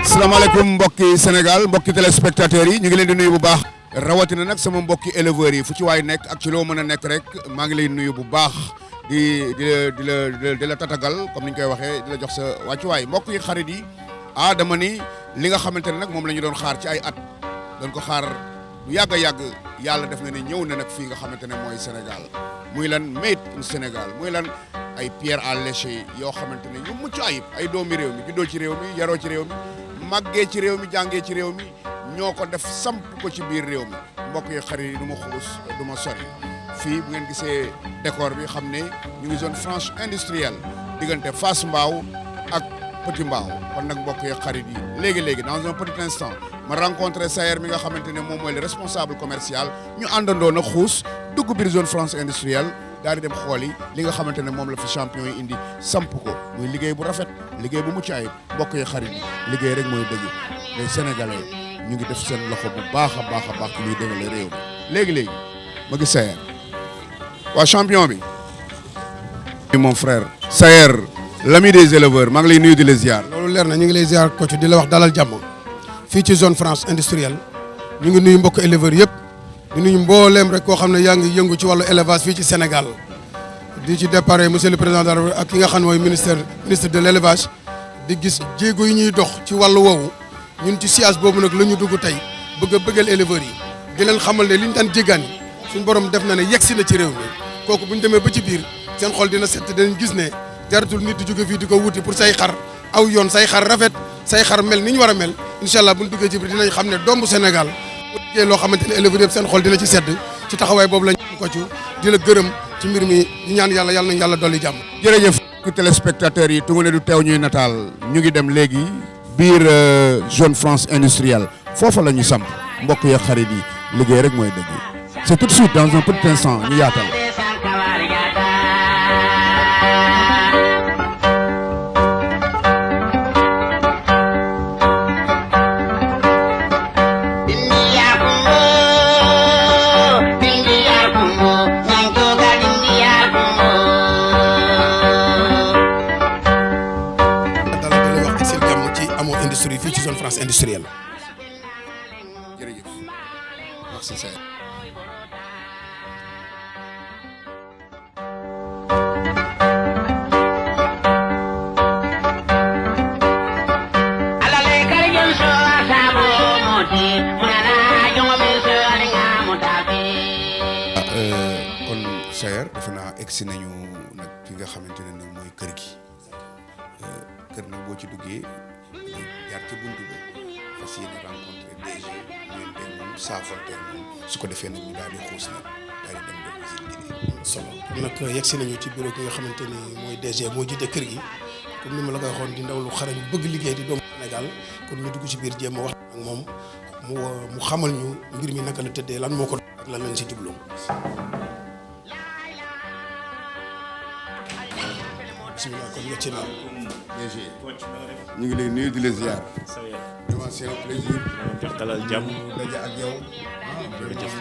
asalaamaaleykum mbokki Sénégal mbokki téléspectateurs yi ñu ngi leen di nuyu bu baax rawatina nag sama mbokki éleveurs yi fu ci waay nekk ak ci loo mën a nekk rek maa ngi lay nuyu bu baax di la tatagal comme ni ñu koy waxee di la jox sa wàccuwaay mbokk yi xarit yi dama ni li nga xamante ne nag moom la ñu doon xaar ci ay at doon ko xaar bu yàgg a yàgg yàlla def na ni ñëw na nag fii nga xamante ne mooy Sénégal muy lan made in Sénégal muy lan ay pierre à lécher yoo xamante ne yu mucc ayib ay doomi réew mi juddoo ci réew mi yaroo ci réew mi màggee ci réew mi jàngee ci réew mi ñoo ko def samp ko ci biir réew mi mbokk yi xarit yi du ma xuus du ma sori fii bu ngeen gisee décor bi xam ne ñu ngi zone franche industrielle diggante Fass Mbao ak Petit Mbao kon nag mbokk yi xarit yi léegi-léegi dans un petit instant ma rencontré Sayer mi nga xamante ne moom mooy le responsable commercial ñu àndandoo na xuus dugg biir zone franche industrielle daal di dem xool yi li nga xamante ne moom la fi champion yi indi samp ko muy liggéey bu rafet liggéey bu mucc ayib mbokk yi xarit yi liggéey rek mooy dëgg les sénégalais ñu ngi def seen loxo bu baax a baax a baax luy déwale réew mi léegi-léegi ma gis Sayer waa champion bi mon frère Sayer l'ami des éleveurs maa ngi lay nuyu di la ziar. loolu leer na ñu ngi lay ziar coach di la wax dalal jàmm fii ci zone France industrielle ñu ngi nuyu mbokk éleveurs yëpp di nuyu mbooleem rek koo xam ne yaa ngi yëngu ci wàllu élevage fii ci Sénégal di ci départ monsieur le président de la République ak ki nga xam ne mooy ministre de l' élevage di gis jéego yi ñuy dox ci wàllu woowu ñun ci siège boobu nag la ñu dugg tey bëgg a bëggal éleveurs yi di leen xamal ne li ñu daan jéggaani suñu borom def na ne yegsi na ci réew mi kooku bu ñu demee ba ci biir seen xol dina set dinañ gis ne jaratul nit di jóge fii di ko wuti pour say xar aw yoon say xar rafet say xar mel ni ñu war a mel incha allah bu ñu duggee ci biir dinañ xam ne dombu Sénégal bu liggéey loo xamante ne éleveurs yëpp seen xol dina ci sedd ci taxawaay boobu lañ ko ci di la gërëm ci mbir mi di ñaan yàlla yàlla nañ yàlla dolli jàmm. jërëjëf téléspectateurs yi tungu ne du teew ñuy nataal ñu ngi dem léegi biir zone France industrielle foofa la ñu samp mbokk ya xarit yi liggéey rek mooy dëgg c'est tout de suite dans un petit instant ñu yaatal. fii ci zone France industrielle. jërëjëf merci Sayer. kon Sayer defe naa egsi nañu nag fi nga xamante ne nag mooy kër gi kër nag boo ci duggee. jaar ci buntu bi fas yéene rencontré DG ñoom tey moom saafonte moom su ko defee nag ñu daal di xuus nag daal di dem def visite guidée solo nag yegg si nañu ci bureau ki nga xamante ni mooy DG moo jiite kër gi comme ni ma la koy waxoon di ndaw lu xarañ bëgg liggéey di doomu Sénégal kon ñu dugg ci biir jéem a wax ak moom mu xamal ñu mbir mi naka la tëddee lan moo ko ak lan lañ si jublu. bismillah kon yegg si na DG ñu ngi lay nuyu di la ziar. vraiment c'est un plaisir. dalal jàmm daje ak yow. jërëjëf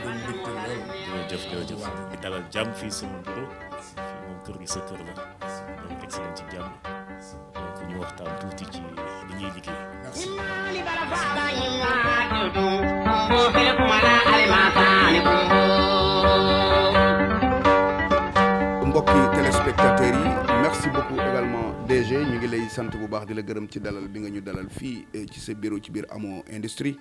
dalal jàmm fii sama bureau fii moom kër gi sa kër la donc excellent ci jàmm donc ñu waxtaan tuuti ci li ñuy liggéey. merci. mbokki téléspectateurs yi merci beaucoup également DG ñu ngi lay sant bu baax di la gërëm ci dalal bi nga ñu dalal fii ci sa bureau ci biir Amo Industrie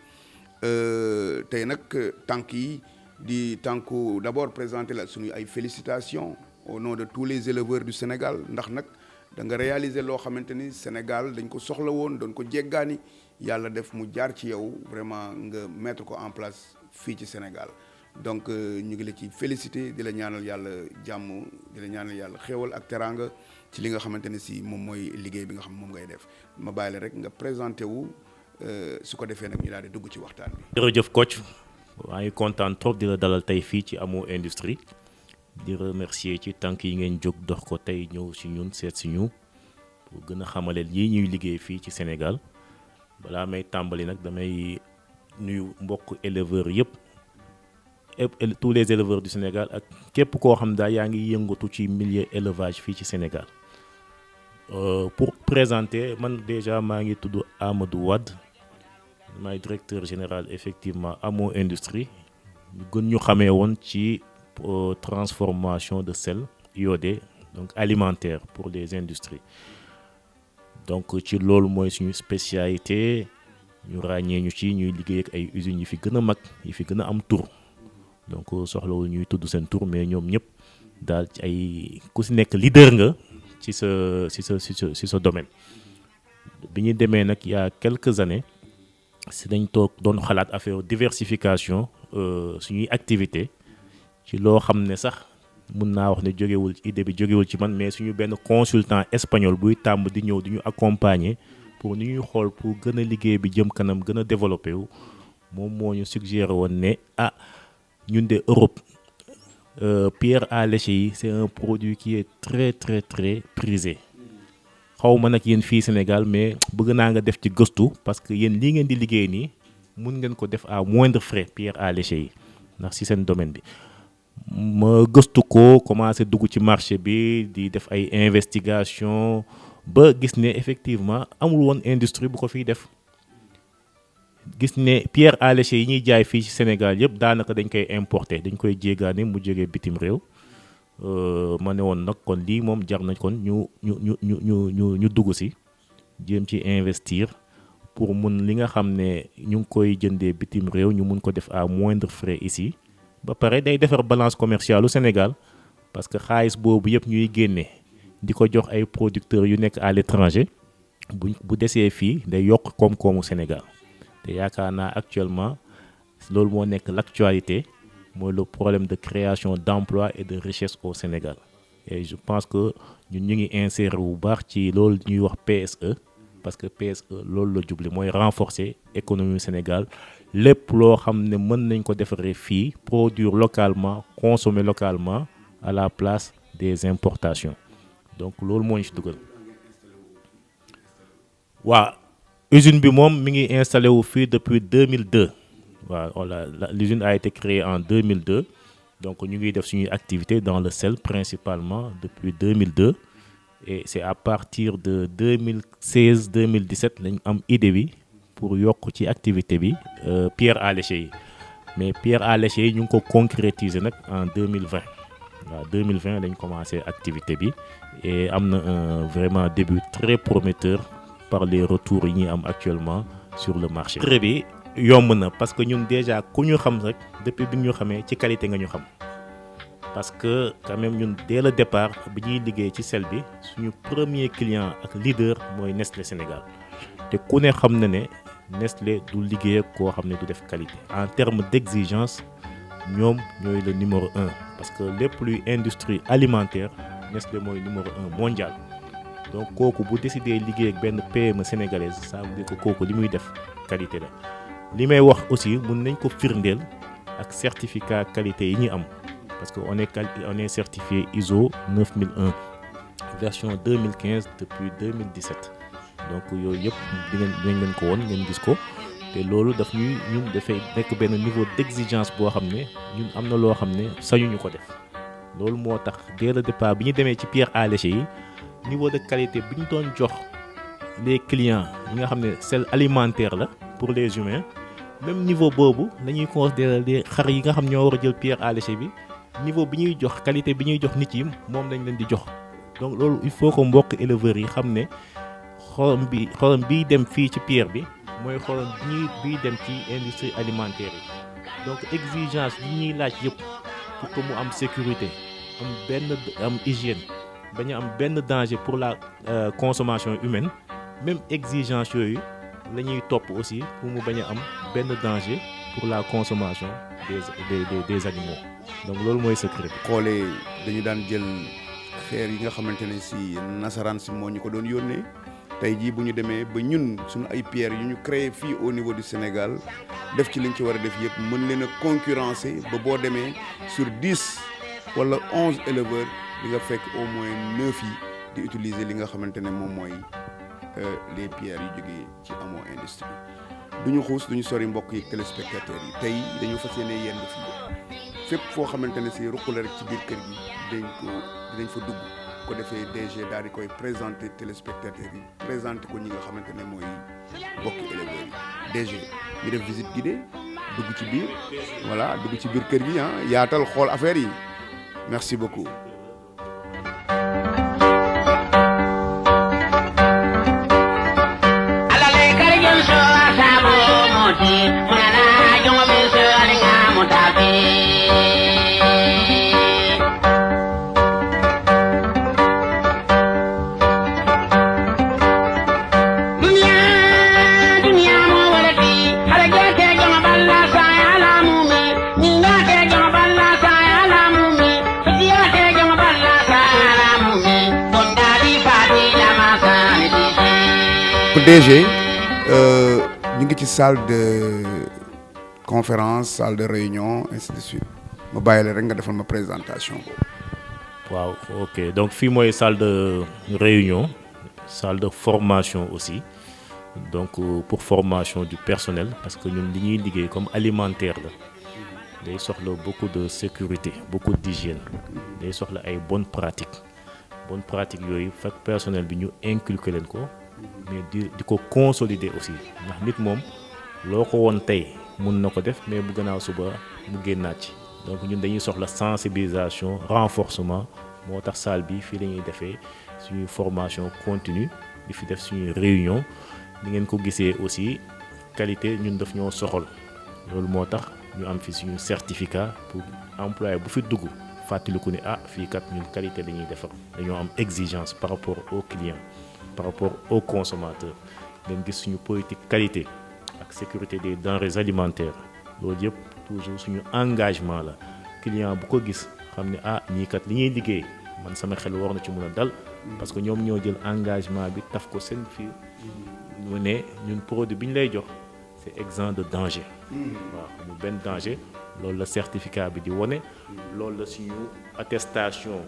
tey nag tànk yi di tànku d'abord présenter la suñu ay félicitations au nom de tous les éleveurs du Sénégal ndax nag da nga réaliser loo xamante ni Sénégal dañ ko soxla woon doon ko jéggaani yàlla def mu jaar ci yow vraiment nga mettre ko en place fii ci Sénégal donc ñu ngi la ci féliciter di la ñaanal yàlla jàmm di la ñaanal yàlla xéewal ak teraanga ci li nga xamante ne si moom mooy liggéey bi nga xam moom ngay def ma bàyyi la rek nga présenté wu su ko defee nag ñu daal di dugg ci waxtaan bi. jërëjëf coach maa ngi kontaan trop di la dalal tey fii ci Amo Industrie di remercier ci tànk yi ngeen jóg dox ko tey ñëw si ñun seet si ñu pour gën a xamale lii ñuy liggéey fii ci Sénégal balaa may tàmbali nag damay nuyu mbokk éleveurs yëpp tous les éleveurs du Sénégal ak képp koo xam daal yaa ngi yëngatu ci milieu élevage fii ci Sénégal. Pour présenter man déjà maa ngi tudd Amadou Wade maay directeur général effectivement Amo Industrie ñu gën ñu xamee woon ci transformation de sel iodé donc alimentaire pour les industries donc ci loolu mooy suñu spécialité ñu ràññee ñu ci ñuy liggéey ak ay usines yi fi gën a mag yi fi gën a am tur donc soxlawul ñuy tudd seen tur mais ñoom ñëpp daal ci ay ku si nekk leader nga ci sa domaine bi ñu demee nag il y a quelques années si dañ toog doon xalaat affaire diversification suñuy activité ci loo xam ne sax mun naa wax ne idée bi jógewul ci man mais suñu benn consultant espagnol buy tàmm di ñëw di ñu accompagner pour ni ñuy xool pour gën a liggéey bi jëm kanam gën a développé wu moom moo ñu suggéré woon ne ñun de Europe pierre à lécher yi c'est un produit qui est très très très prisé xaw ma nag yéen fii Sénégal mais bëgg naa nga def ci gëstu parce que yéen lii ngeen di liggéey nii mun ngeen ko def à moindre frais pierre à lécher yi ndax si seen domaine bi ma gëstu ko commencé dugg ci marché bi di def ay investigation ba gis ne effectivement amul woon industrie bu ko fiy def gis ne pierre à lécher yi ñuy jaay fii ci Sénégal yëpp daanaka dañ koy importer dañ koy jéegaane mu jógee bitim réew ma ne woon nag kon lii moom jar na kon ñu dugg si jéem ci investir pour mun li nga xam ne ñu ngi koy jëndee bitim réew ñu mun ko def à moindre frais ici ba pare day defar balance commerciale u Sénégal parce que xaalis boobu yëpp ñuy génne di ko jox ay producteurs yu nekk à l'étranger bu desee fii day yokk koom-koomu Sénégal te yaakaar naa actuellement loolu moo nekk l'actualité mooy le problème de création d'emploi et de richesse au Sénégal et je pense que ñun ñu ngi insérer bu baax ci loolu ñuy wax PSE parce que PSE loolu la jubli mooy renforcer économie Sénégal lépp loo xam ne mën nañ ko defaree fii produire localement consommer localement à la place des importations donc loolu moo ñu ci dugal waaw usine bi moom mi ngi installé wu fii depuis 2002 waaw l'usine a été créée en 2002 donc ñu ngi def suñuy activité dans le sel principalement depuis 2002 et c'est à partir de 2016-2017 lañ am idée bi pour yokk ci activité bi pierre à lécher yi mais pierre à lécher yi ñu ngi ko concrétiser nag en 2020 waaw 2020 lañ commencé activité bi et am na un vraiment début très prometteur par les retours yi ñuy am actuellement sur le marché. Très bi yomb na parce que ñun déjà ku ñu xam rek depuis bi ñu xamee ci qualité nga ñu xam parce que quand même ñun dès le départ bi ñuy liggéey ci sel bi suñu premier client ak leader mooy Nestlé Sénégal te ku ne xam na ne Nestlé du liggéey ak koo xam ne du def qualité en termes d'exigence ñoom ñooy le numéro 1 parce que lépp luy industrie alimentaire Nestlé mooy numéro 1 mondial donc kooku bu décidé liggéey ak benn PME sénégalaise ça veut dire que kooku li muy def qualité la li may wax aussi mun nañ ko firndeel ak certificat qualité yi ñu am parce que on est certifié ISO 9001 version 2015 depuis 2017 donc yooyu yëpp dinañ leen ko woon ngeen gis ko te loolu daf ñun dafay nekk benn niveau d'exigence boo xam ne ñun am na loo xam ne sañuñu ko def loolu moo tax dès le départ bi ñu demee ci pierre à lécher yi niveau de qualité bi ñu doon jox les clients yi nga xam ne sel alimentaire la pour les humains même niveau boobu la ñuy considérer les xar yi nga xam ñoo war a jël pierre à lécher bi niveau bi ñuy jox qualité bi ñuy jox nit yi moom lañ leen di jox donc loolu il faut que mbokk éleveurs yi xam ne xorom biy dem fii ci pierre bi mooy xorom biy dem ci industrie alimentaire yi donc exigence yi ñuy laaj yëpp pour que mu am sécurité am hygiène bañ a am benn danger pour la consommation humaine même exigence yooyu la ñuy topp aussi pour mu bañ a am benn danger pour la consommation des animaux donc loolu mooy secret bi. xoolee dañu daan jël xeer yi nga xamante ne si nasaraan si moo ñu ko doon yónnee tey jii bu ñu demee ba ñun suñu ay pierres yu ñu créé fii au niveau du Sénégal def ci liñ ci war a def yëpp mën leen a concurrencer ba boo demee sur 10 wala 11 éleveurs di nga fekk au moins 9 yi di utiliser li nga xamante ne moom mooy les pierres yu jógee ci Amo Industrie duñu xuus duñu sori mbokk yi téléspectateurs yi tey dañu fas yéene yenn fii fépp foo xamante ne si ruq la rek ci biir kër gi dinañ fa dugg ko defee DG daal di koy présenter téléspectateurs yi présenter ko ñi nga xamante ne mooy bokki éleveurs yi DG ñu def visite guidée dugg ci biir voilà dugg ci biir kër gi yaatal xool affaire yi merci beaucoup. DG ñu ngi ci salle de conférence salle de réunion ainsi de suite ma bàyyi la rek nga defal ma présentation boobu. waaw ok donc fii mooy salle de réunion salle de formation aussi donc pour formation du personnel parce que ñun li ñuy liggéey comme alimentaire la day soxla beaucoup de sécurité beaucoup d'hygiène day soxla ay bonnes pratiques yooyu fekk personnel bi ñu inculquer leen ko. mais di ko consolider aussi ndax nit moom loo ko woon tey mun na ko def mais bu gannaaw suba mu génnaat ci donc ñun dañuy soxla sensibilisation renforcement moo tax salle bi fii la ñuy defee suñuy formation continue di fi def suñuy réunion ni ngeen ko gisee aussi qualité ñun daf ñoo soxal loolu moo tax ñu am fi suñu certificat pour employé bu fi dugg fàttaliku ne fii kat ñun qualité la ñuy defar dañoo am exigence par rapport aux clients par rapport aux consommateurs ngeen gis suñu politique qualité ak sécurité des denrées alimentaires loolu yëpp toujours suñu engagement la client bu ko gis xam ne ñii kat li ñuy liggéey man sama xel war na ci mën a dal parce que ñoom ñoo jël engagement bi taf ko seen fii mu ne ñun produit bi ñu lay jox c'est exempt de danger waaw mu benn danger loolu la certificat bi di wone loolu la suñu attestation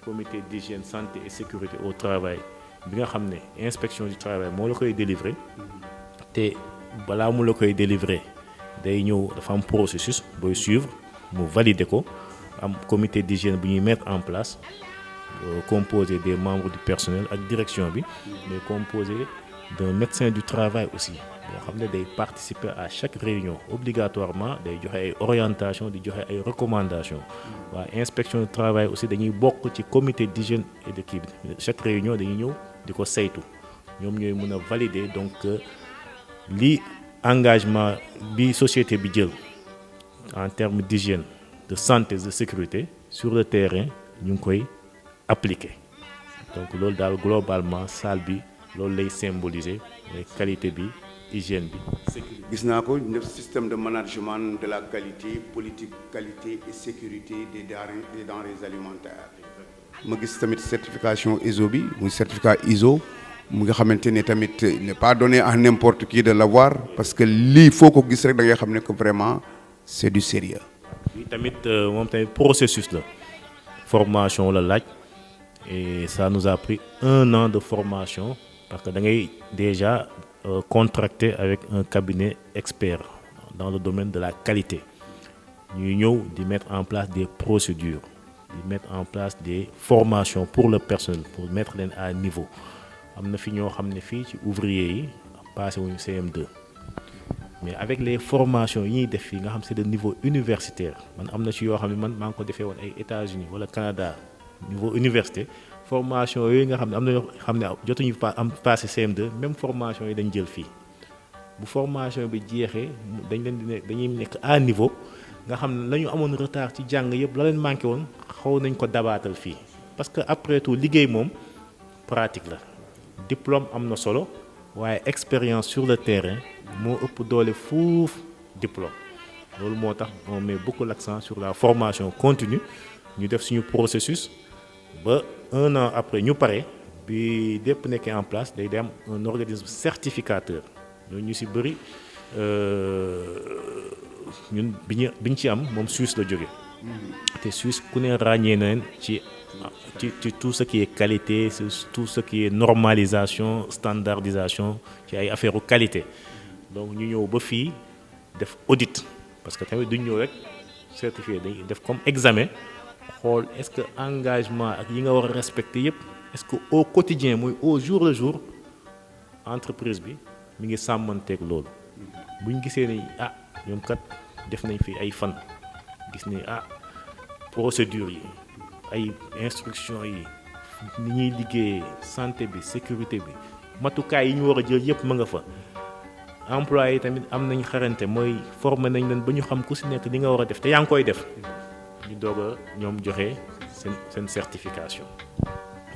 comité d'hygiène santé et sécurité au travail bi nga xam ne inspection du travail moo la koy délivrer te balaa mu la koy délivrer day ñëw dafa am processus booy suivre mu valider ko am comité d'hygiène bu ñuy mettre en place composé des membres du personnel ak direction bi mais composé d'un médecin du travail aussi boo xam ne day participer à chaque réunion obligatoirement day joxe ay orientation di joxe ay recommandations waa inspection du travail aussi dañuy bokk ci comité d'hygiène et de kii bi chaque réunion dañuy ñëw di ko saytu ñoom ñooy mën a valider donc li engagement bi société bi jël en termes d'hygiène de santé de sécurité sur le terrain ñu ngi koy appliquer donc loolu daal globalement salle bi loolu lay symboliser mooy qualité bi hygiène bi sécurité. gis naa ko def système de management de la qualité politique qualité et sécurité des denrées alimentaires ma gis tamit certification ISO bi muy certificat ISO mu nga xamante ne tamit il n'est pas donné à n'importe qui de l'avoir parce que lii foo ko gis rek da ngay xam ne que vraiment c'est du sérieux. oui tamit moom tamit processus la formation la laaj et ça nous a pris 1 an de formation parce que da ngay déjà contracter avec un cabinet expert dans le domaine de la qualité ñuy ñëw di mettre en place des procédures di mettre en place des formations pour le personnel pour mettre leen à niveau am na fi ñoo xam ne fii ci ouvrier yi passé wuñu CM2 mais avec les formations yi ñuy def fii nga xam c'est de niveau universitaire man am na ci yoo xam ne man maa ngi ko defee woon ay États-Unis wala Canada niveau université formation yooyu nga xam ne am na yoo xam ne jotuñu am passé CM2 même formation yi dañ jël fii bu formation bi jeexee dañ leen di dañuy nekk à niveau nga xam ne la ñu amoon retard ci jàng yëpp la leen manqué woon xaw nañ ko dabaatal fii parce que après tout liggéey moom pratique la diplôme am na solo waaye expérience sur le terrain moo ëpp doole fuuf diplôme loolu moo tax on met beaucoup l'accent sur la formation continue ñu def suñu processus ba 1 an après ñu pare bi lépp nekkee en place day dem un organisme certificateur ñooñu ñu ci bëri ñun bi ñu ci am moom Suisse la jóge te Suisse ku ne ràññee na leen ci tout ce qui est qualité tout ce qui est normalisation standardisation ci ay affaire qualité donc ñu ñëw ba fii def audit parce que tamit duñ ñëw rek certifié dañuy def comme examen xool est-ce que engagement ak yi nga war a respecter yépp est-ce que au quotidien muy au jour le jour entreprise bi mi ngi sàmmanteeg loolu buñ gisee ni ñoom kat def nañ fi ay fan gis ni procédure yi ay instruction yi ni ñuy liggéeyee santé bi sécurité bi matukaay yi ñu war a jël yépp ma nga fa employé yi tamit am nañ xarante mooy formé nañ leen ba ñu xam ku si nekk li nga war a def te yaa ngi koy def ñu doog a ñoom joxe seen certification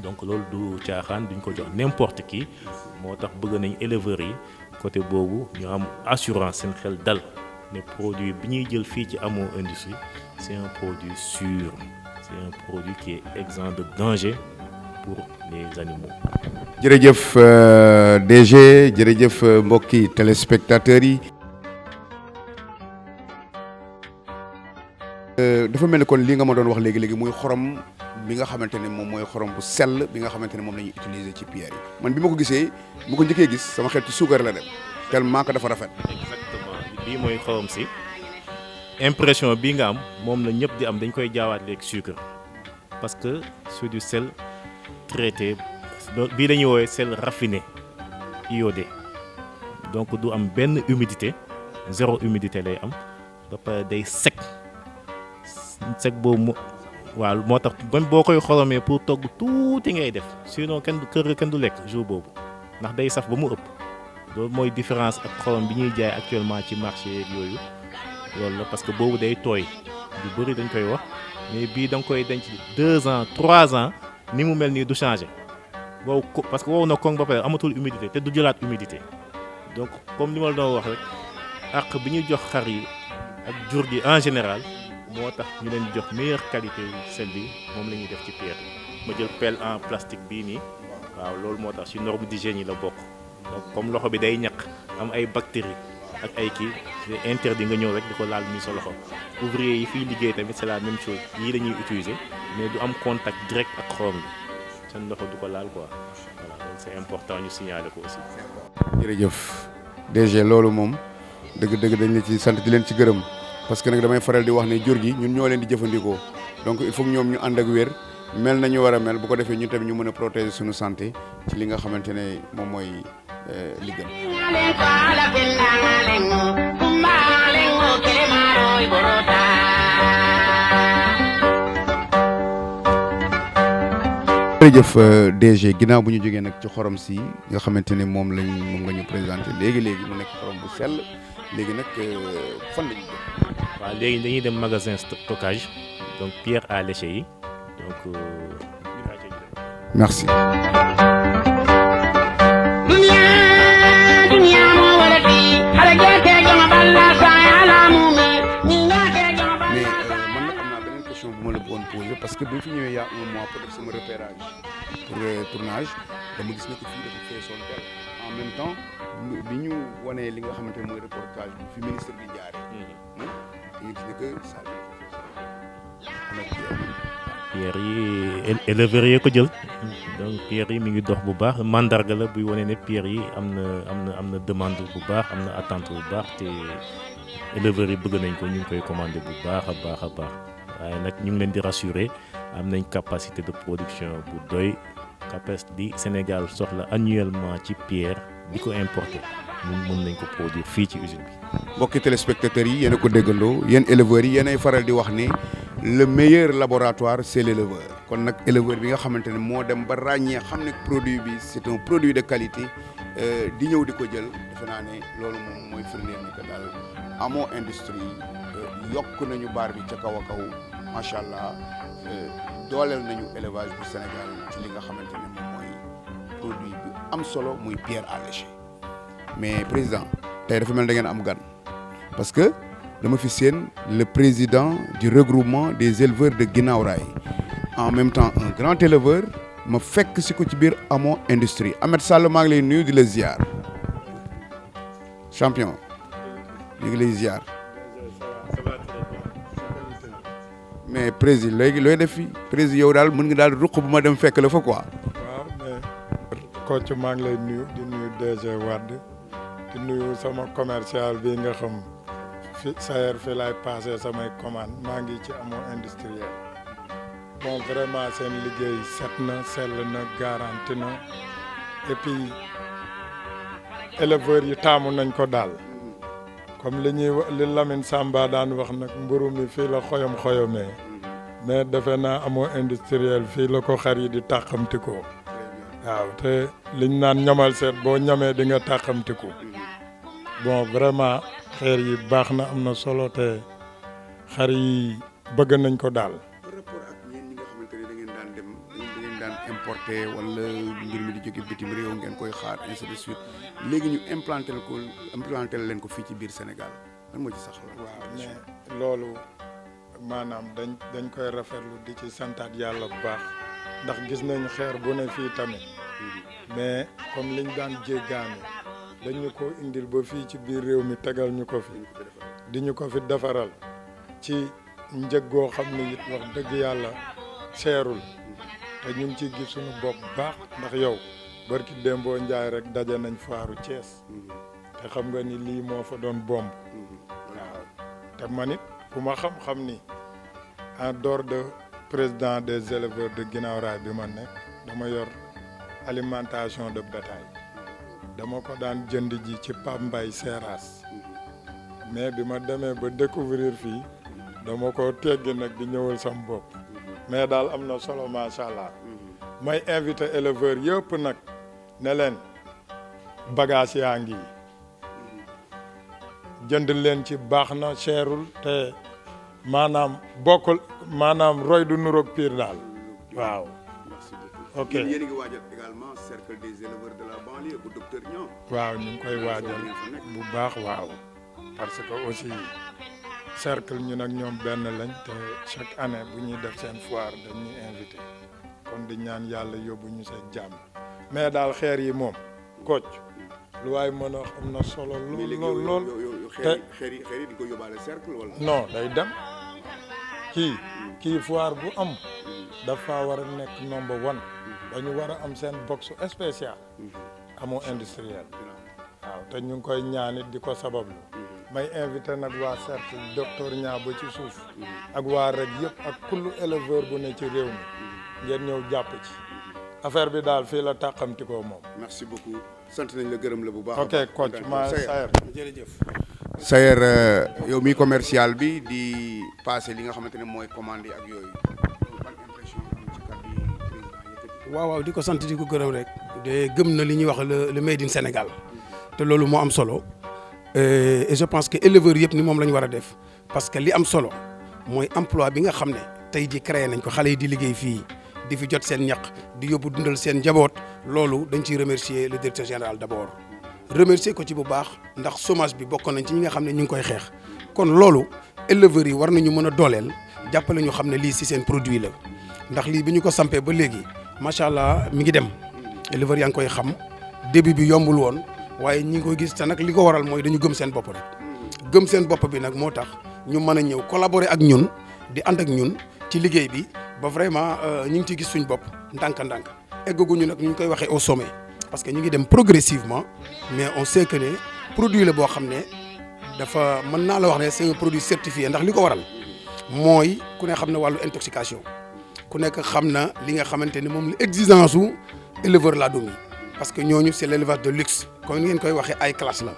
donc loolu du caaxaan duñ ko jox n'importe qui moo tax bëgg nañ éleveurs yi côté boobu ñu am assurance seen xel dal ne produit bi ñuy jël fii ci Amo Industrie c'est un produit sûr c'est un produit qui est exempt de danger pour les animaux. jërëjëf DG jërëjëf mbokki téléspectateurs yi. dafa mel ni kon li nga ma doon wax léegi muy xorom bi nga xamante ne moom mooy xorom bu sell bi nga xamante ne moom la ñuy utiliser ci pierre yi man bi ma ko gisee bu ko njëkkee gis sama xel ci suukar la dem tellement que dafa rafet. exactement bii mooy xorom si impression bii nga am moom la ñëpp di am dañ koy jaawaat léegi sucre parce que c'est du sel traité bii dañuy woowee sel raffiné iodé donc du am benn humidité zéro humidité lay am ba pare day sec boobu waaw moo tax même boo koy xoromee pour togg tuuti ngay def sinon kenn du lekk jour boobu ndax day saf ba mu ëpp loolu mooy différence ak xorom bi ñuy jaay actuellement ci marché yeeg yooyu loolu la parce que boobu day tooy du bëri dañ koy wax mais bii da nga koy denc 2 ans 3 ans ni mu mel nii du changé wow parce que wow na koŋ ba pare amatul humidité te du jëlaat humidité donc comme li ma la doon wax rek àq bi ñuy jox xar yi ak jur gi en général moo tax ñu leen di jox meilleure qualité sel bi moom la ñuy def ci pierre ma jël pelle en plastique bii nii waaw loolu moo tax ci norme d'hygiène yi la bokk donc comme loxo bi day ñaq am ay bactéries ak ay kii c'est interdit nga ñëw rek di ko laal nii sa loxo ouvrier yi fiy liggéey tamit c'est la même chose yii la ñuy utiliser mais du am contact direct ak xorom bi seen loxo du ko laal quoi voilà donc c'est important ñu signaler ko aussi. jërëjëf DG loolu moom dëgg-dëgg dañ la ci sant di leen ci gërëm parce que nag damay faral di wax ne jur gi ñun ñoo leen di jëfandikoo donc il faut que ñoom ñu ànd ak wér mel nañu war a mel bu ko defee ñun tamit ñu mën a protéger suñu santé ci li nga xamante ne moom mooy li gën. jërëjëf DG ginnaaw bu ñu jógee nag ci xorom si nga xamante ne moom nga ñu présenté léegi mu nekk xorom bu sell léegi nag fan la ñu jëm. waaw léegi dañuy dem magasin stockage donc pierre à lécher yi donc. merci. parce que bi fi ñëwee y a un mois pour def sama repérage pour tournage dama gis ne que fii dafa feesoon tel en même temps bi ñu wanee li nga xamante ne mooy reportage bi fi ministre bi jaaree. dañuy gis ne que ça pierre yi éleveurs yi ko jël donc pierre yi mi ngi dox bu baax mandarga la buy wane ne pierre yi am na demande bu baax am na attente bu baax te éleveurs yi bëgg nañ ko ñu ngi koy commander bu baax a baax a baax. waaye nag ñu ngi leen di rassurer am nañ capacité de production bu doy capacité di Sénégal soxla annuellement ci pierre di ko importer ñun mën nañ ko produire fii ci usine bi. mbokki téléspectateurs yi yéen a ko déggandoo yéen éleveurs yi yéenay faral di wax ni le meilleur laboratoire c'est l'éleveur kon nag éleveur bi nga xamante ne moo dem ba ràññee xam ne produit bi c'est un produit de qualité di ñëw di ko jël defe naa ne loolu moom mooy firndeel ni que daal Amo Industrie yokk nañu baar bi ca kaw a kaw macha allah dooleel nañu élevage bu Sénégal ci li nga xamante ne moom mooy produit bi am solo muy pierre à lécher mais président tey dafa mel da ngeen am gan parce que dama fi seen le président du regroupement des éleveurs de Guinaw Rail en même temps un grand éleveur ma fekk si ko ci biir Amo Industrie Ahmed Sall maa ngi lay nuyu di la ziar champion ñu ngi lay ziar. mais président léegi looy def fi président yow daal mën nga daal ruq bu ma dem fekk la fa quoi. waaw mais coach maa ngi lay nuyu di nuyu DG Wade di nuyu sama commercial bi nga xam fi Sayer fi lay passé samay commande maa ngi ci amoo industriel bon vraiment seen liggéey set na sell na garanti na et puis éleveurs yi taamu nañ ko daal comme li Lamine Samba daan wax nag mburu mi fii la xoyomee mais defe naa amoo industriel fii la ko xar yi di tàqamtikoo waaw te liñ naan ñamal seet boo ñamee di nga tàqamtiku bon vraiment xeer yi baax na am na solo te xar yi bëgg nañ ko daal. par rapport ak yéen ñi nga xamante ne da ngeen daan dem da ngeen daan importer wala mbir mi di jóge bitim réew ngeen koy xaar ainsi de suite léegi ñu implanté leen ko fii ci biir Sénégal lan moo ci sax la. waaw mais loolu maanaam dañ koy rafetlu di ci santaat yàlla bu baax ndax gis nañ xeer bu ne fii tamit mais comme liñ daan jéggaani dañu ko indil ba fii ci biir réew mi tegal ñu ko fi di ñu ko fi defaral ci njëg goo xam ne it wax dëgg yàlla seerul te ñu ngi ciy gis suñu bopp baax ndax yow barki Dembo Njaay rek daje nañ faaru Thiès te xam nga ni lii moo fa doon bomb waaw te man it ku ma xam-xam ni en dehors de président des éleveurs de Guinaw Rail bi ma nekk dama yor alimentation de bétail dama ko daan jënd ji ci Pape Mbaye Seras mais bi ma demee ba découvrir fii dama ko teggi nag di ñëwal sam bopp mais daal am na solo macha allah may invité éleveurs yëpp nag ne leen bagage yaa ngi jënd leen ci baax na cherul te maanaam bokkul maanaam roy du nuroog pire daal waaw. merci beaucoup. ok yéen a ngi waajal également cercle des éleveurs de la banlieue bu docteur Niang. waaw ñu ngi koy waajal bu baax waaw parce que aussi cercle ñun ak ñoom benn lañ te chaque année bu ñuy def seen foire dañuy invité kon di ñaan yàlla yóbbu ñu seen jàmm mais daal xeer yi moom Kocc lu waay mën a am na solo lool te xeer yi di ko yóbbaale cercle wala. non day dem kii foire bu am dafa war a nekk number one dañu war a am seen box spécial amoo industriel waaw te ñu ngi koy ñaanit di ko sabablu may invité nag waa cercle docteur Niang ba ci suuf ak waa rek yëpp ak kullu éleveur bu ne ci réew mi ngeen ñëw jàpp ci affaire bi daal fii la tàqamti ko moom. merci beaucoup sant nañ la gërëm la bu baax. ok Kocc ma Sayer jërëjëf. Sayer yow mi commercial bi di passé li nga xamante ne mooy commande ak yooyu ban impression am ci kàddu yi président yëkkati. waaw di ko sant di ko gërëm rek. de gëm na li ñuy wax le made in Sénégal te loolu moo am solo et je pense que éleveurs yëpp ni moom la ñu war a def parce que li am solo mooy emploi bi nga xam ne tey ji créé nañ ko xale yi di liggéey fii di fi jot seen ñaq di yóbbu dundal seen njaboot loolu dañ ciy remercier le directeur général d'abord remercier ko ci bu baax ndax chômage bi bokk nañ ci ñi nga xam ne ñu ngi koy xeex kon loolu éleveurs yi war nañu mën a dooleel jàppale ñu xam ne lii si seen produit la ndax lii bi ñu ko sampee ba léegi macha allah mi ngi dem éleveurs yaa ngi koy xam début bi yombul woon waaye ñi ngi koy gis te nag li ko waral mooy dañu gëm seen bopp rek gëm seen bopp bi nag moo tax ñu mën a ñëw collaborer ak ñun di ànd ak ñun ci liggéey bi ba vraiment ñu ngi ciy gis suñ bopp ndànk-ndànk eggaguñu nag ñu ngi koy waxee au sommet parce que ñu ngi dem progressivement mais on sait que ne produit la boo xam ne dafa mën naa la wax ne c'est un produit certifié ndax li ko waral mooy ku ne xam ne wàllu intoxication ku nekk xam na li nga xamante ne moom la exigence su éleveur laadum yi parce que ñooñu c'est l'élevage de luxe comme ni ngeen koy waxee ay classe la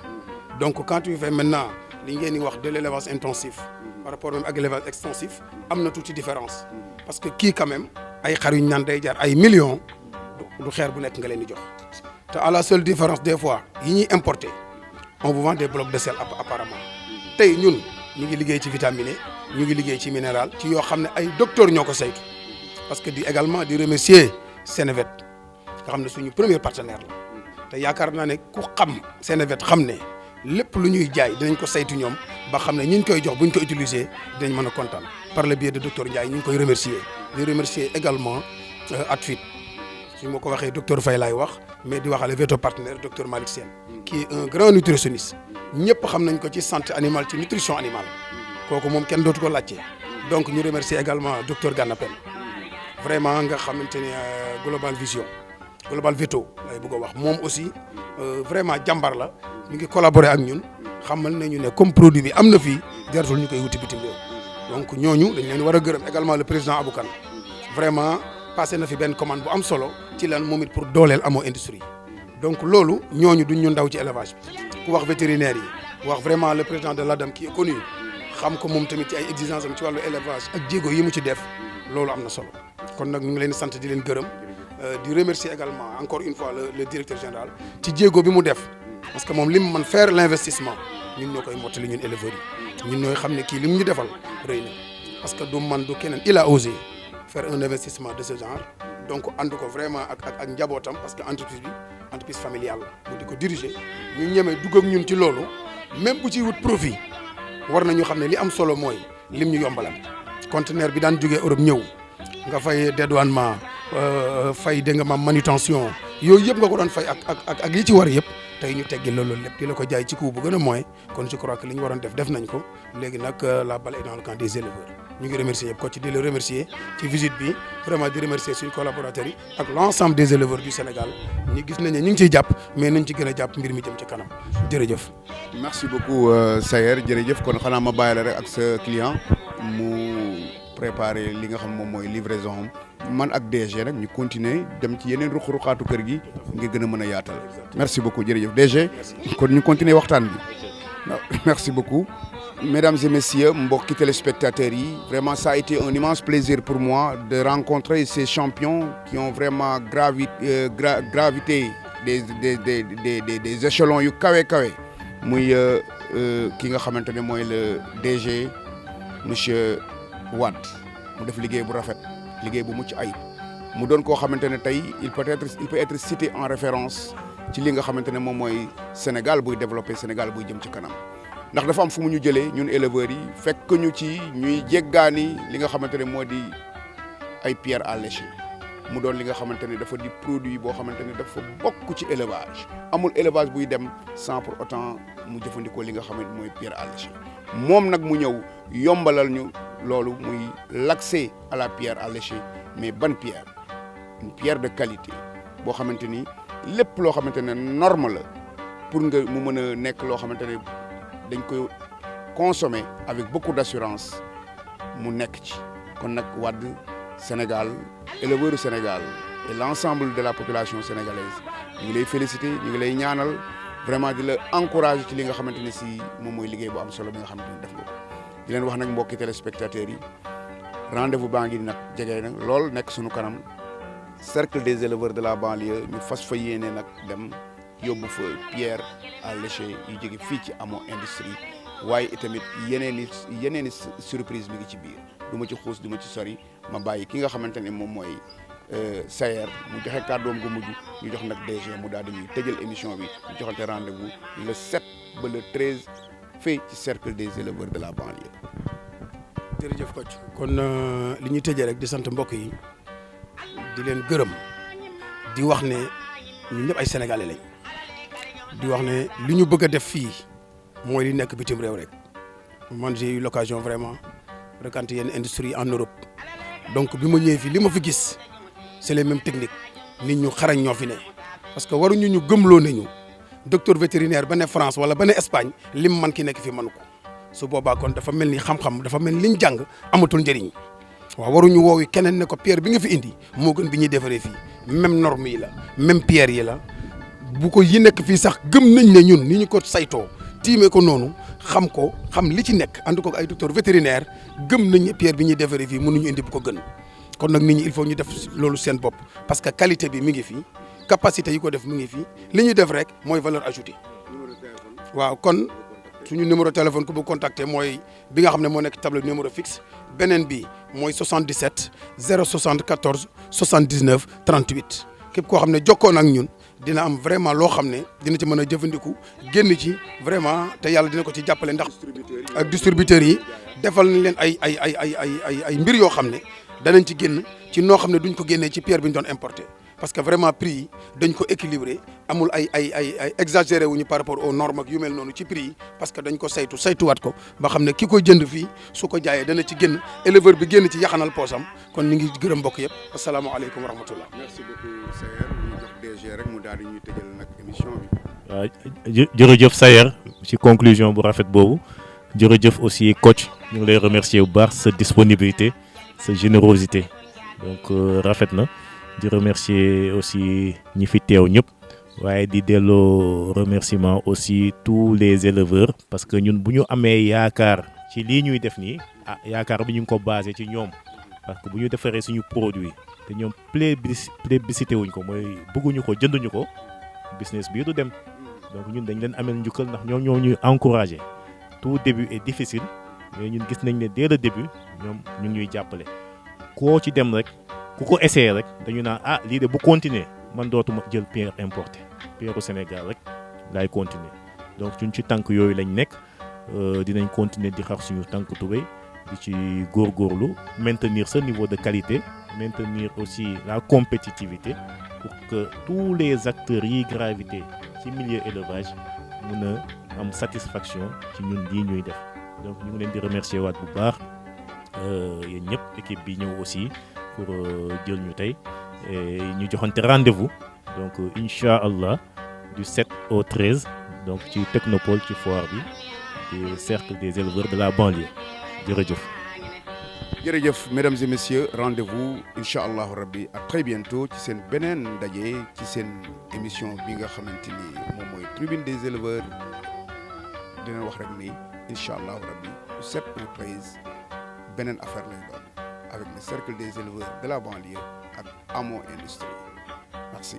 donc quand tu fais maintenant li ngeen di wax de l'élevage intensif par rapport même ak élevage extensif am na tuuti différence parce que kii quand même ay xar yu ñu naan day jar ay millions du xeer bu nekk nga leen di jox te à la seule différence des fois yi ñuy importer on vous vend des blocs de sel apparemment tey ñun ñu ngi liggéey ci vitaminé ñu ngi liggéey ci minéral ci yoo xam ne ay docteurs ñoo ko saytu parce que di également di remercier Senevet nga xam ne suñu premier partenaire la te yaakaar naa ne ku xam Senevet xam ne lépp lu ñuy jaay dinañ ko saytu ñoom ba xam ne ñi ñu koy jox bu ñu ko utiliser dinañ mën a kontaan par le biais de docteur Ndiaye ñu ngi koy remercier di remercier également Atfit su ma ko waxee docteur Faye laay wax mais di waxale veto partenaire docteur Malick Sène qui est un grand nutritionniste ñëpp xam nañ ko ci santé animale ci nutrition animale kooku moom kenn dootu ko laajte donc ñu remercier également docteur Gana Pen vraiment nga xamante ne Global Vision Global Veto lay bëgg a wax moom aussi vraiment jàmbar la mi ngi collaborer ak ñun xamal nañu ne comme produit bi am na fii jaratul ñu koy wuti bitim réew donc ñooñu dañ leen war a gërëm également le président Abou Kane vraiment passé na fi benn commande bu am solo ci lan moom it pour dooleel amoo industrie donc loolu ñooñu duñ ñu ndaw ci élevage bi ku wax vétérinaire yi wax vraiment le président de l'ADAM qui est connu xam ko moom tamit ci ay exigences am ci wàllu élevage ak jéego yi mu ci def loolu am na solo kon nag ñu ngi leen di sant di leen gërëm di remercier également encore une fois le directeur général ci jéego bi mu def parce que moom li mu mën faire l'investissement ñun ñoo koy mottali ñun éleveurs yi ñun ñooy xam ne kii li mu ñu defal rëy na parce que du man du keneen il a osé faire un investissement de ce genre donc ànd ko vraiment ak njabootam parce que entreprise familiale la mu di ko diriger ñu ñemee dugg ak ñun ci loolu même bu ciy wut profit war nañu xam ne li am solo mooy lim ñu yombalal conteneur bi daan jógee Europe ñëw nga fay dédouanement fay dégg nga ma manutention yooyu yëpp nga ko doon fay ak li ci war yëpp tey ñu teggi loolu lépp di la ko jaay ci coût bu gën a moins kon je crois que li ñu waroon def nañ ko léegi nag la balle est dans le camp des éleveurs ñu ngi remercier yëpp ko ci di la remercier ci visite bi vraiment di remercier suñu collaborateurs yi ak l'ensemble des éleveurs du Sénégal ñu gis nañ ne ñu ngi ciy jàpp mais nañ ci gën a jàpp mbir mi jëm ci kanam jërëjëf. merci beaucoup Sayer jërëjëf kon xanaa ma bàyyi la rek ak sa client mu préparer li nga xam moom mooy livraison am man ak DG nag ñu continuer dem ci yeneen ruq-ruqaatu kër gi ngir gën a mën a yaatal. merci beaucoup jërëjëf DG. kon ñu continuer waxtaan bi. merci beaucoup. Mesdames et messieurs, mbokki téléspectateurs yi, vraiment ça a été un immense plaisir pour moi de rencontrer ces champions qui ont vraiment gravité des échelons yu kawe kawe muy ki nga xamante ne mooy le DG monsieur Wade mu def liggéey bu rafet liggéey bu mucc ayib mu doon koo xamante ne tey il peut être cité en référence ci li nga xamante ne moom mooy Sénégal buy développé Sénégal buy jëm ci kanam. ndax dafa am fu mu ñu jëlee ñun éleveurs yi fekk ñu ci ñuy jéggaani li nga xamante ne moo di ay pierres à lécher mu doon li nga xamante ne dafa di produit boo xamante ne dafa bokk ci élevage amul élevage buy dem sans pour autant mu jëfandikoo li nga xamante mooy pierre à lécher moom nag mu ñëw yombalal ñu loolu muy l'accès à la pierre à lécher mais ban pierre une pierre de qualité boo xamante ni lépp loo xamante ne norme la pour nga mu mën a nekk loo xamante ne dañ koy consommer avec beaucoup d'assurance mu nekk ci kon nag Wade Sénégal éleveur Sénégal et l'ensemble de la population sénégalaise ñu ngi lay féliciter ñu ngi lay ñaanal vraiment di la encourager ci li nga xamante ne si moom mooy liggéey bu am solo bi nga xamante ne def nga ko di leen wax nag mbokki téléspectateurs yi rendez-vous baa ngi nag jege nag lool nekk suñu kanam cercle des éleveurs de la banlieue ñu fas fa yéene nag dem yóbbu fa pierre à lécher yu jóge fii ci amoo industrie waaye itamit yeneen i surprise mi ngi ci biir du ma ci xuus du ma ci sori ma bàyyi ki nga xamante ne moom mooy Sayer mu joxe kàddoom gu mujj ñu jox nag DG mu daal di ñuy tëjal émission bi ñu joxante rendez-vous le 7 ba le 13 fii ci cercle des éleveurs de la banlieue. jërëjëf coach kon li ñuy tëjee rek di sant mbokk yi di leen gërëm di wax ne ñun ñëpp ay sénégalais lañ. di wax ne li ñu bëgg a def fii mooy li nekk bitim réew rek man j'ai eu l'occasion vraiment fréquenter yenn industrie en Europe donc bi ma ñëwee fii li ma fi gis c'est les mêmes techniques nit ñu xarañ ñoo fi ne parce que waruñu ñu gëmloo nañu docteur vétérinaire ba ne France wala ba ne Espagne lim man ki nekk fi mënu ko su boobaa kon dafa mel ni xam-xam dafa mel ni liñ jàng amatul njëriñ waaw waruñu woowi keneen ne ko pierre bi nga fi indi moo gën bi ñuy defaree fii même norme yi la même pierre yi la bu ko yi nekk fii sax gëm nañ ne ñun ni ñu ko saytoo tiimee ko noonu xam li ci nekk ànd ko ay docteur vétérinaire gëm nañ ne pierre bi ñuy defaree fii mënuñu indi bu ko gën kon nag nit ñi il faut ñu def loolu seen bopp parce que qualité bi mi ngi fii capacité yi ko def mi ngi fii li ñu def rek mooy valeur ajoutée waaw kon suñu numéro téléphone ku bu contacter mooy bi nga xam ne moo nekk table numéro fixe beneen bi mooy 77 074 79 38 képp koo xam ne jokkoon ak ñun dina am vraiment loo xam ne dina ci mën a jëfandiku génn ci vraiment te yàlla dina ko ci jàppale ndax ak distributeurs yi defal nañ leen ay mbir yoo xam ne danañ ci génn ci noo xam ne duñ ko génnee ci pierre bi ñu doon importé parce que vraiment prix yi dañ ko équilibré amul ay exagéré wuñu par rapport aux normes ak yu mel noonu ci prix yi parce que dañ ko saytuwaat ko ba xam ne ki koy jënd fii su ko jaayee dana ci génn éleveur bi génn ci yaxanal poosam kon ñu ngi gërëm mbokk yëpp asalaamaaleykum wa rahmatullah. merci beaucoup Sayer ñu jox DG rek mu daal di ñuy tëjal nag émission bi. waaw jërëjëf Sayer ci conclusion bu rafet boobu jërëjëf aussi coach ñu ngi lay remercier bu baax sa disponibilité sa générosité donc rafet na di remercier aussi ñi fi teew ñëpp waaye di delloo remerciement aussi tous les éleveurs parce que ñun bu ñu amee yaakaar ci lii ñuy def nii yaakaar bi ñu ngi ko basé ci ñoom parce que bu ñu defaree suñu produit te ñoom plébiscité wuñ ko mooy bëgguñu ko jënduñu ko business bii du dem donc ñun dañ leen amel njukkal ndax ñoom ñoo ñuy encouragé tout début est difficile mais ñun gis nañ ne dès le début ñoom ñu ngi ñuy jàppale koo ci dem rek ku ko essayé rek dañu naan lii de bu continuer man dootuma jël pierre importé pierre au Sénégal rek laay continuer donc ñun ci tànk yooyu lañ nekk dinañ continuer di xar suñu tànk tubéy di ci góorgóorlu maintenir ce niveau de qualité maintenir aussi la compétitivité pour que tous les acteurs yi gravité ci milieu élevage mun a am satisfaction ci ñun lii ñuy def donc ñu ngi leen di remercier waat bu baax yéen ñëpp équipe bi ñëw aussi pour jël ñu tey ñu joxante rendez-vous donc incha allah du 7 au 13 donc ci Technopole ci foire bi du cercle des éleveurs de la banlieue jërëjëf. jërëjëf mesdames et messieurs rendez-vous incha allahu rabbi à très bientôt ci seen beneen ndaje ci seen émission bi nga xamante ni moom mooy tribune des éleveurs dina wax rek ni incha allahu rabbi du 7 au 13 beneen affaire lay doon avec le cercle des éleveurs de la banlieue ak Amo Industrie merci.